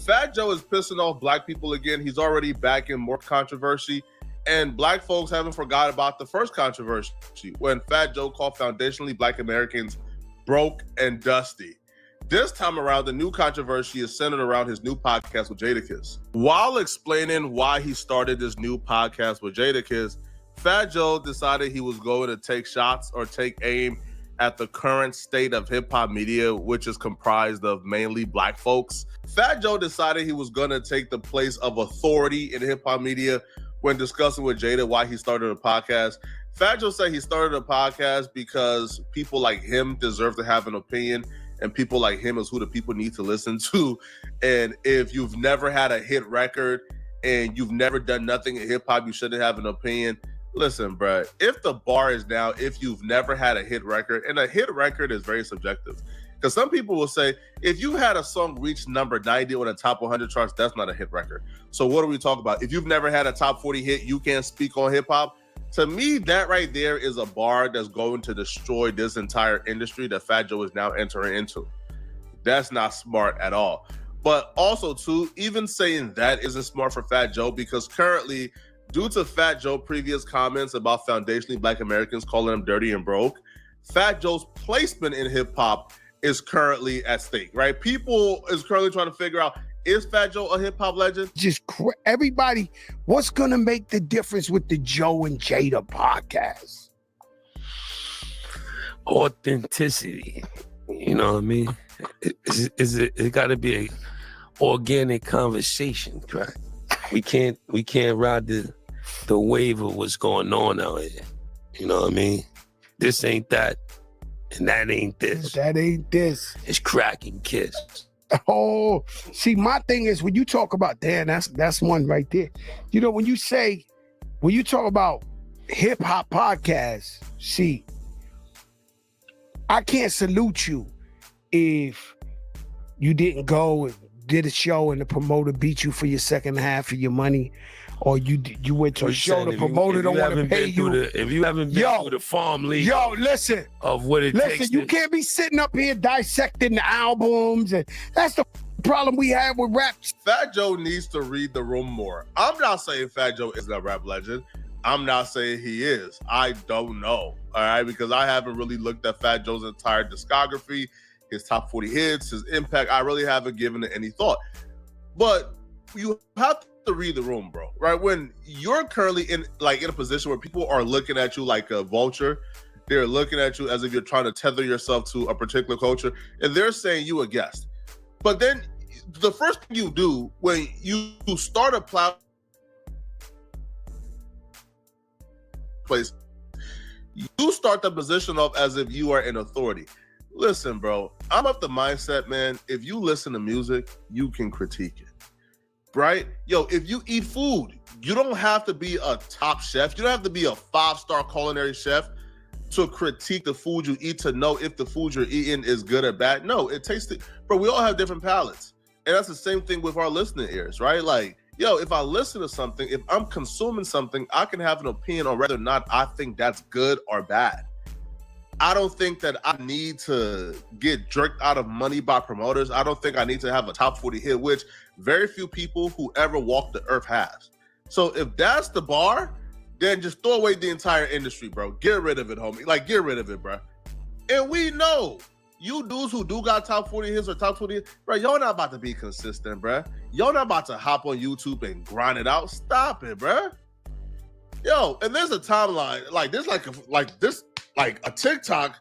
Fat Joe is pissing off black people again. He's already back in more controversy. And black folks haven't forgot about the first controversy when Fat Joe called foundationally black Americans broke and dusty. This time around, the new controversy is centered around his new podcast with Jadakiss. While explaining why he started this new podcast with Jadakiss, Fat Joe decided he was going to take shots or take aim at the current state of hip-hop media, which is comprised of mainly black folks. Fat Joe decided he was going to take the place of authority in hip-hop media when discussing with Jada why he started a podcast. Fat Joe said he started a podcast because people like him deserve to have an opinion, and people like him is who the people need to listen to. And if you've never had a hit record and you've never done nothing in hip-hop, you shouldn't have an opinion. Listen, bro, if the bar is now, if you've never had a hit record, and a hit record is very subjective, because some people will say, if you had a song reach number 90 on the top 100 charts, that's not a hit record. So what are we talking about? If you've never had a top 40 hit, you can't speak on hip-hop. To me, that right there is a bar that's going to destroy this entire industry that Fat Joe is now entering into. That's not smart at all. But also, too, even saying that isn't smart for Fat Joe, because currently, due to Fat Joe's previous comments about foundationally black Americans calling them dirty and broke, Fat Joe's placement in hip-hop is currently at stake, right? People is currently trying to figure out, is Fat Joe a hip-hop legend? Everybody, what's going to make the difference with the Joe and Jada podcast? Authenticity. You know what I mean? It got to be a organic conversation, right? We can't ride the wave of what's going on out here. You know what I mean? This ain't that, and that ain't this. That ain't this. It's cracking kiss. Oh, see, my thing is when you talk about that's one right there. You know, when you talk about hip hop podcasts, see, I can't salute you if you didn't go and did a show and the promoter beat you for your second half of your money, or you went to a show, the promoter don't want to pay you. If you haven't been through the farm league, listen, of what it takes. You can't be sitting up here dissecting the albums, and that's the problem we have with rap. Fat Joe needs to read the room more. I'm not saying Fat Joe is a rap legend. I'm not saying he is. I don't know, all right, because I haven't really looked at Fat Joe's entire discography, his top 40 hits, his impact. I really haven't given it any thought. But you have to read the room, bro, right? When you're currently in a position where people are looking at you like a vulture, they're looking at you as if you're trying to tether yourself to a particular culture, and they're saying you a guest. But then the first thing you do when you start a place, you start the position off as if you are an authority. Listen, bro, I'm of the mindset, man, if you listen to music, you can critique it, right? Yo, if you eat food, you don't have to be a top chef. You don't have to be a 5-star culinary chef to critique the food you eat, to know if the food you're eating is good or bad. No, it tastes it. Bro, we all have different palates. And that's the same thing with our listening ears, right? Like, yo, if I listen to something, if I'm consuming something, I can have an opinion on whether or not I think that's good or bad. I don't think that I need to get jerked out of money by promoters. I don't think I need to have a top 40 hit, which very few people who ever walked the earth has. So if that's the bar, then just throw away the entire industry, bro. Get rid of it, homie. Like, get rid of it, bro. And we know you dudes who do got top 40 hits or top 20 hits, bro, y'all not about to be consistent, bro. Y'all not about to hop on YouTube and grind it out. Stop it, bro. Yo, and there's a timeline, like a TikTok,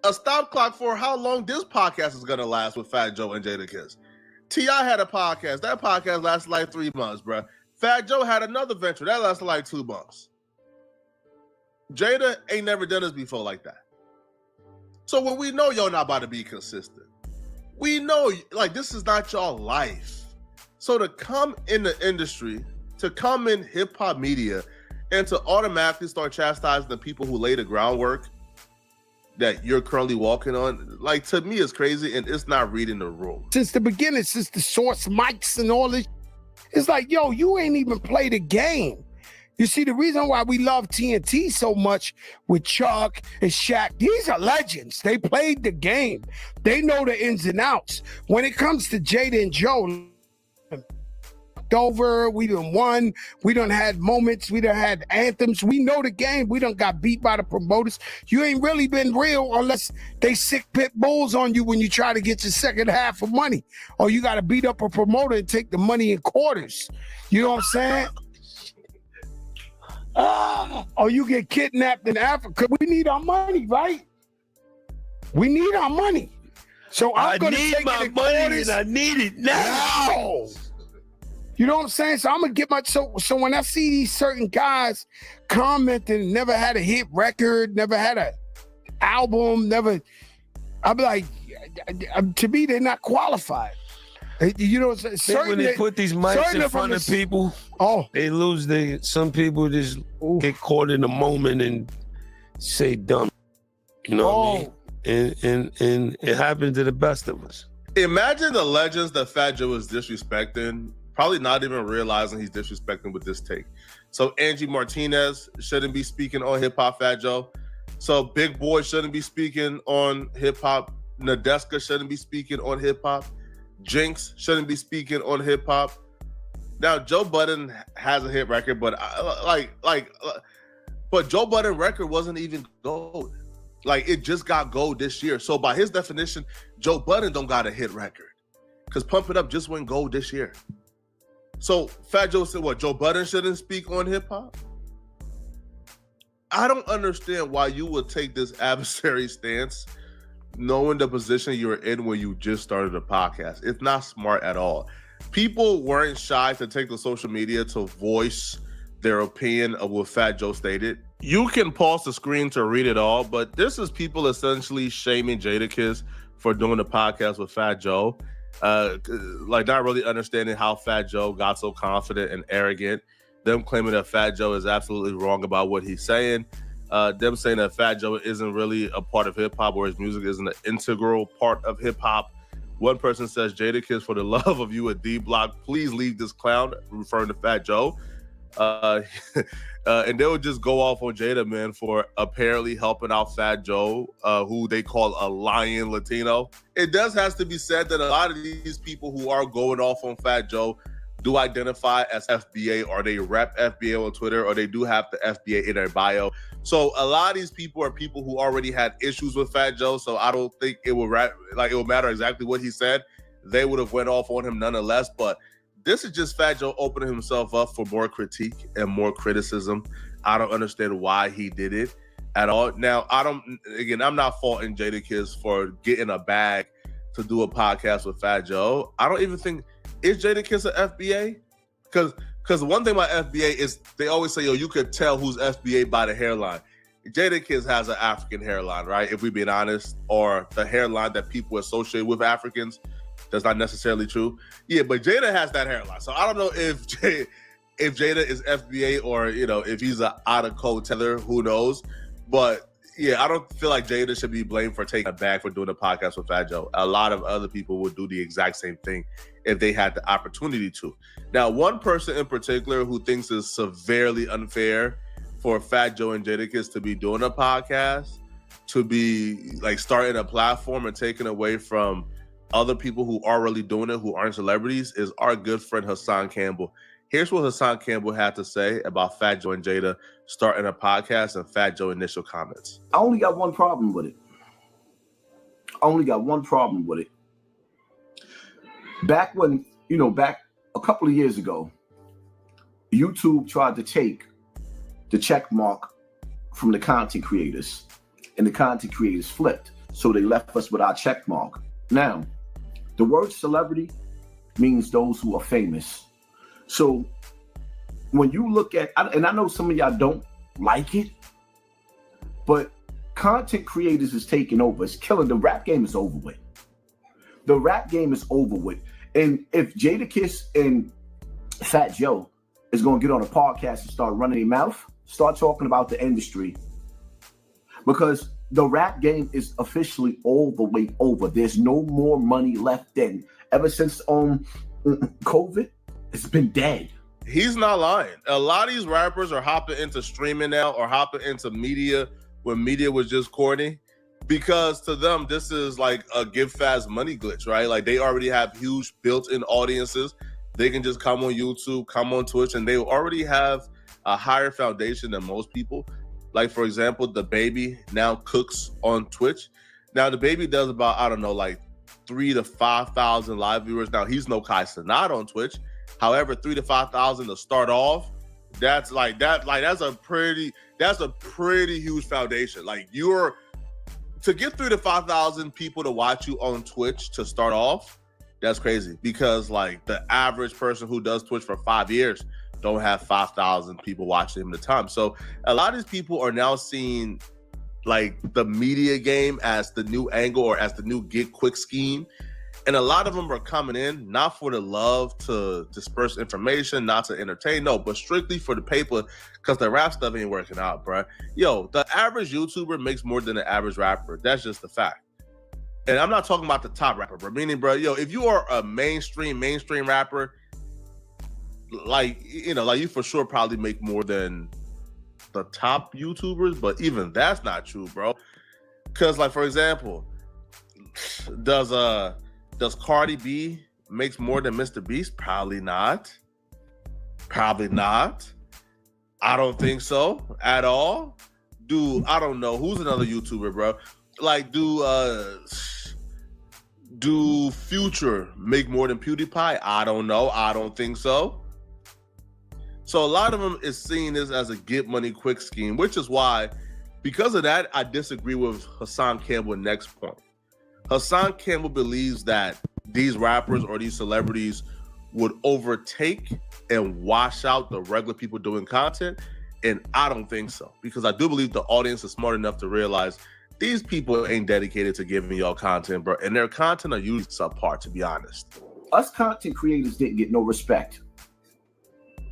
a stop clock for how long this podcast is gonna last with Fat Joe and Jadakiss. T.I. had a podcast. That podcast lasted like 3 months, bro. Fat Joe had another venture. That lasted like 2 months. Jada ain't never done this before like that. So when we know y'all not about to be consistent, we know, like, this is not y'all life. So to come in the industry, to come in hip-hop media, and to automatically start chastising the people who lay the groundwork that you're currently walking on, like, to me, it's crazy, and it's not reading the room. Since the beginning, since the source mics and all this, it's like, yo, you ain't even played a game. You see, the reason why we love TNT so much with Chuck and Shaq, these are legends. They played the game. They know the ins and outs. When it comes to Jada and Joe, fucked over. We done won. We done had moments. We done had anthems. We know the game. We done got beat by the promoters. You ain't really been real unless they sick pit bulls on you when you try to get your second half of money. Or you got to beat up a promoter and take the money in quarters. You know what I'm saying? Or you get kidnapped in Africa. We need our money, right? We need our money. So I'm going to take my it in money quarters. and I need it now. You know what I'm saying? So I'm going to get my... So when I see these certain guys commenting, never had a hit record, never had an album, never... I'm like, to me, they're not qualified. You know, When they put these mics in front of people, they lose some people just get caught in the moment and say dumb. You know what I mean? And it happened to the best of us. Imagine the legends that Fat Joe is disrespecting, probably not even realizing he's disrespecting with this take. So Angie Martinez shouldn't be speaking on hip hop, Fat Joe. So Big Boy shouldn't be speaking on hip hop. Nadeska shouldn't be speaking on hip hop. Jinx shouldn't be speaking on hip hop. Now Joe Budden has a hit record, but but Joe Budden record wasn't even gold. Like, it just got gold this year. So by his definition, Joe Budden don't got a hit record. Because Pump It Up just went gold this year. So Fat Joe said, what, Joe Budden shouldn't speak on hip hop? I don't understand why you would take this adversary stance knowing the position you're in when you just started a podcast. It's not smart at all. People weren't shy to take to social media to voice their opinion of what Fat Joe stated. You can pause the screen to read it all, but this is people essentially shaming Jadakiss for doing the podcast with Fat Joe. Like, not really understanding how Fat Joe got so confident and arrogant. Them claiming that Fat Joe is absolutely wrong about what he's saying. Them saying that Fat Joe isn't really a part of hip-hop, or his music isn't an integral part of hip-hop. One person says, Jadakiss, for the love of you, a D-Block, please leave this clown, referring to Fat Joe. And they would just go off on Jada, man, for apparently helping out Fat Joe, who they call a lying Latino. It does have to be said that a lot of these people who are going off on Fat Joe do identify as FBA, or they rep FBA on Twitter, or they do have the FBA in their bio. So a lot of these people are people who already had issues with Fat Joe. So I don't think it will matter exactly what he said. They would have went off on him nonetheless. But this is just Fat Joe opening himself up for more critique and more criticism. I don't understand why he did it at all. Now, I'm not faulting Jadakiss for getting a bag to do a podcast with Fat Joe. I don't even think, is Jadakiss an FBA? Because one thing about FBA is they always say, yo, you could tell who's FBA by the hairline. Jadakiss has an African hairline, right? If we're being honest, or the hairline that people associate with Africans. That's not necessarily true. Yeah, but Jada has that hairline. So I don't know if Jada is FBA, or, you know, if he's an out-of-code tether, who knows? But yeah, I don't feel like Jada should be blamed for taking a bag for doing a podcast with Fat Joe. A lot of other people would do the exact same thing if they had the opportunity to. Now, one person in particular who thinks it's severely unfair for Fat Joe and Jadakiss to be doing a podcast, to be like starting a platform and taking away from other people who are really doing it, who aren't celebrities, is our good friend Hassan Campbell. Here's what Hassan Campbell had to say about Fat Joe and Jada starting a podcast and Fat Joe initial comments. I only got one problem with it. Back when, back a couple of years ago, YouTube tried to take the check mark from the content creators, and the content creators flipped. So they left us with our check mark. Now, the word celebrity means those who are famous. So when you look at, and I know some of y'all don't like it, but content creators is taking over. It's killing. The rap game is over with. And if Jadakiss and Fat Joe is going to get on a podcast and start running their mouth, start talking about the industry, because the rap game is officially all the way over. There's no more money left in. Ever since COVID, it's been dead. He's not lying. A lot of these rappers are hopping into streaming now, or hopping into media when media was just corny, because to them, this is like a give fast money glitch, right? Like, they already have huge built-in audiences. they can just come on YouTube, come on Twitch, and they already have a higher foundation than most people. Like, for example, the baby now cooks on Twitch. Now, the baby does about, I don't know, like 3,000 to 5,000 live viewers. Now, he's no Kai Cenat on Twitch. However, 3,000 to 5,000 to start off, that's a pretty huge foundation. Like, to get 3,000 to 5,000 people to watch you on Twitch to start off, that's crazy, because like the average person who does Twitch for 5 years don't have 5,000 people watching him at a time. So a lot of these people are now seeing like the media game as the new angle or as the new get quick scheme. And a lot of them are coming in not for the love to disperse information, not to entertain, no, but strictly for the paper, because the rap stuff ain't working out, bro. Yo, the average YouTuber makes more than the average rapper. That's just the fact. And I'm not talking about the top rapper, bro. Meaning, bro, yo, if you are a mainstream rapper, like, you know, like you for sure probably make more than the top YouTubers, but even that's not true, bro. Because, like, for example, does Cardi B makes more than Mr. Beast? Probably not. Probably not. I don't think so at all. I don't know who's another YouTuber, bro. Like, do Future make more than PewDiePie? I don't know. I don't think so. So a lot of them is seeing this as a get money quick scheme, which is why, because of that, I disagree with Hassan Campbell's next point. Hassan Campbell believes that these rappers or these celebrities would overtake and wash out the regular people doing content. And I don't think so, because I do believe the audience is smart enough to realize these people ain't dedicated to giving y'all content, bro. And their content are usually subpar, to be honest. Us content creators didn't get no respect.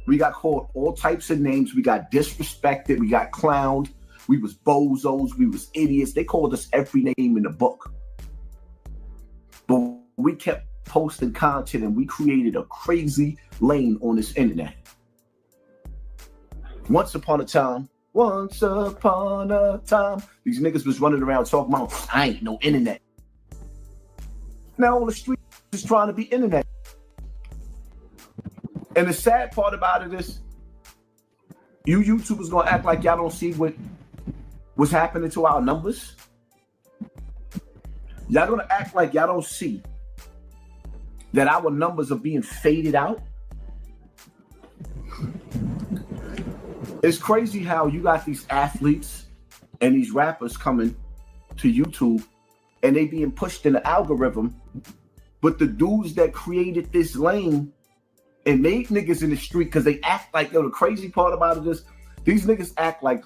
We got called all types of names. We got disrespected. We got clowned. We was bozos. We was idiots. They called us every name in the book. But we kept posting content and we created a crazy lane on this internet. Once upon a time, these niggas was running around talking about, I ain't no internet. Now on the street is trying to be internet. And the sad part about it is, you YouTubers gonna act like y'all don't see what's happening to our numbers. Y'all gonna act like y'all don't see that our numbers are being faded out. It's crazy how you got these athletes and these rappers coming to YouTube and they being pushed in the algorithm, but the dudes that created this lane and made niggas in the street, because they act like, yo, the crazy part about it is these niggas act like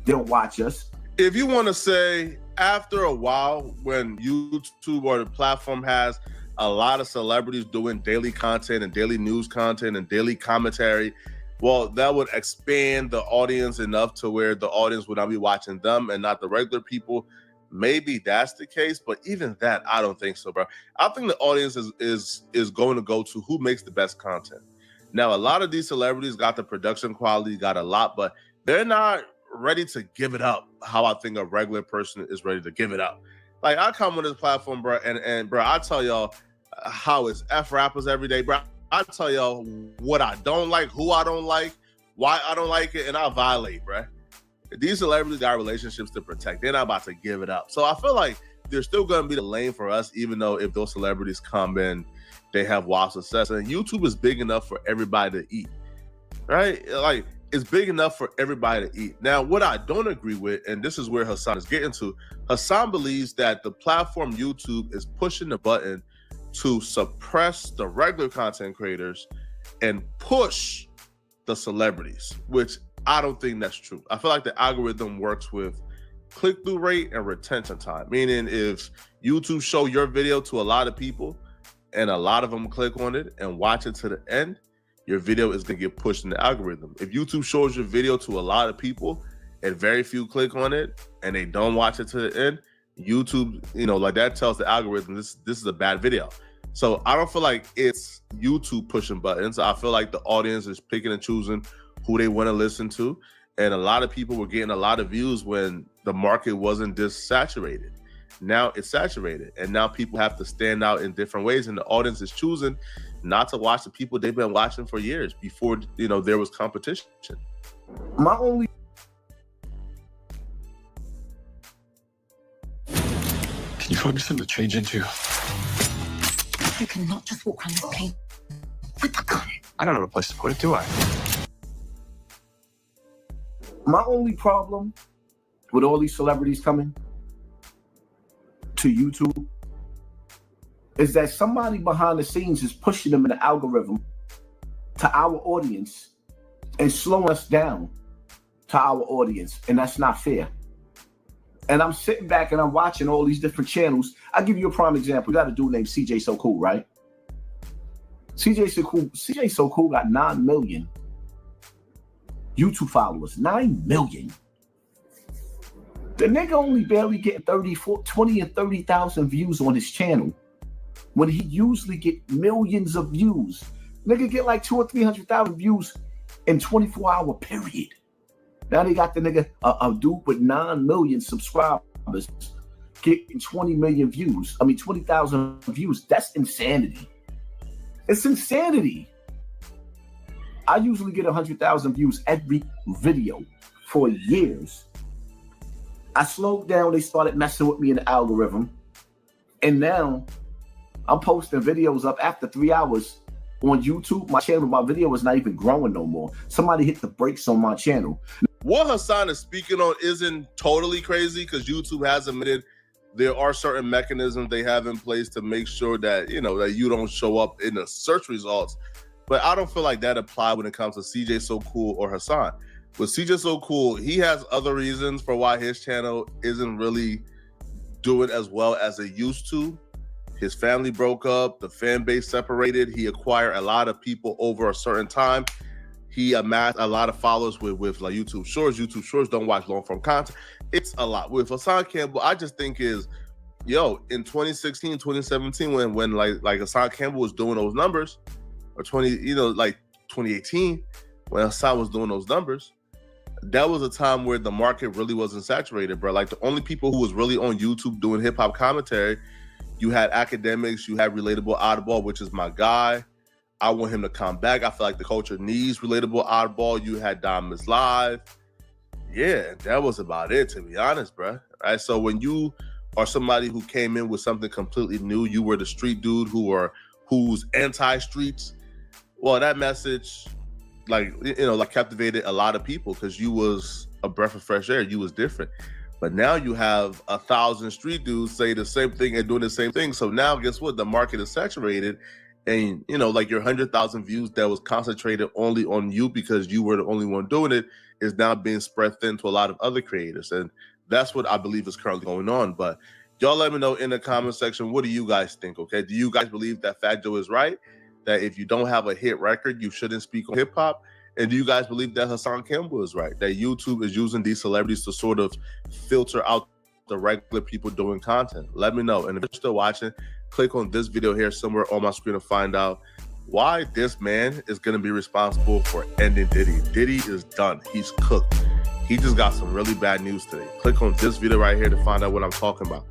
they don't watch us. If you want to say, after a while, when YouTube or the platform has a lot of celebrities doing daily content and daily news content and daily commentary, well, that would expand the audience enough to where the audience would not be watching them and not the regular people. Maybe that's the case, but even that, I don't think so, bro. I think the audience is going to go to who makes the best content. Now, a lot of these celebrities got the production quality, got a lot, but they're not ready to give it up how I think a regular person is ready to give it up. Like, I come on this platform, bro, and bro, I tell y'all how it's F rappers every day, bro. I tell y'all what I don't like, who I don't like, why I don't like it, and I violate, bro. These celebrities got relationships to protect. They're not about to give it up. So I feel like there's still going to be the lane for us, even though if those celebrities come in, they have wild success. And YouTube is big enough for everybody to eat, right? Like, it's big enough for everybody to eat. Now, what I don't agree with, and this is where Hassan is getting to, Hassan believes that the platform YouTube is pushing the button to suppress the regular content creators and push the celebrities, which I don't think that's true. I feel like the algorithm works with click-through rate and retention time, meaning if YouTube show your video to a lot of people and a lot of them click on it and watch it to the end, your video is going to get pushed in the algorithm. If YouTube shows your video to a lot of people and very few click on it and they don't watch it to the end, YouTube, you know, like that tells the algorithm this is a bad video. So I don't feel like it's YouTube pushing buttons. I feel like the audience is picking and choosing who they want to listen to. And a lot of people were getting a lot of views when the market wasn't this saturated. now it's saturated, and now people have to stand out in different ways, and the audience is choosing not to watch the people they've been watching for years before, you know, there was competition. My only Can you find me something to change into? You cannot just walk around this plane with a gun. I don't have a place to put it, do I? My only problem with all these celebrities coming to YouTube is that somebody behind the scenes is pushing them in the algorithm to our audience and slowing us down to our audience, and that's not fair. And I'm sitting back and I'm watching all these different channels. I'll give you a prime example. You got a dude named CJ So Cool, right? CJ So Cool got 9 million YouTube followers. 9 million. The nigga only barely getting 20 and 30,000 views on his channel when he usually get millions of views. Nigga get like 200,000 or 300,000 views in 24-hour period. Now they got the nigga, a dude with 9 million subscribers getting 20 million views. I mean, 20,000 views. That's insanity. It's insanity. I usually get 100,000 views every video for years. I slowed down. They started messing with me in the algorithm. And now I'm posting videos up after 3 hours on YouTube. My channel, my video is not even growing no more. Somebody hit the brakes on my channel. What Hassan is speaking on isn't totally crazy, because YouTube has admitted there are certain mechanisms they have in place to make sure that, you know, that you don't show up in the search results. But I don't feel like that applies when it comes to CJ So Cool or Hassan. With CJ So Cool, he has other reasons for why his channel isn't really doing as well as it used to. His family broke up, the fan base separated, he acquired a lot of people over a certain time. He amassed a lot of followers with like YouTube Shorts. YouTube Shorts don't watch long form content. It's a lot. With Hassan Campbell, I just think is, yo, in 2016, 2017, when like Hassan Campbell was doing those numbers, or 2018, when Hassan was doing those numbers, that was a time where the market really wasn't saturated, bro. Like the only people who was really on YouTube doing hip hop commentary, you had academics, you had Relatable Oddball, which is my guy. I want him to come back. I feel like the culture needs Relatable Oddball. You had Diamonds Live. Yeah, that was about it, to be honest, bro. Right? So when you are somebody who came in with something completely new, you were the street dude who's anti-streets. Well, that message, like captivated a lot of people because you was a breath of fresh air. You was different. But now you have 1,000 street dudes say the same thing and doing the same thing. So now, guess what? The market is saturated. And, like your 100,000 views that was concentrated only on you because you were the only one doing it is now being spread thin to a lot of other creators. And that's what I believe is currently going on. But y'all let me know in the comment section, what do you guys think, okay? Do you guys believe that Fat Joe is right? That if you don't have a hit record, you shouldn't speak on hip hop? And do you guys believe that Hassan Campbell is right? That YouTube is using these celebrities to sort of filter out the regular people doing content? Let me know. And if you're still watching, click on this video here somewhere on my screen to find out why this man is going to be responsible for ending Diddy. Diddy is done. He's cooked. He just got some really bad news today. Click on this video right here to find out what I'm talking about.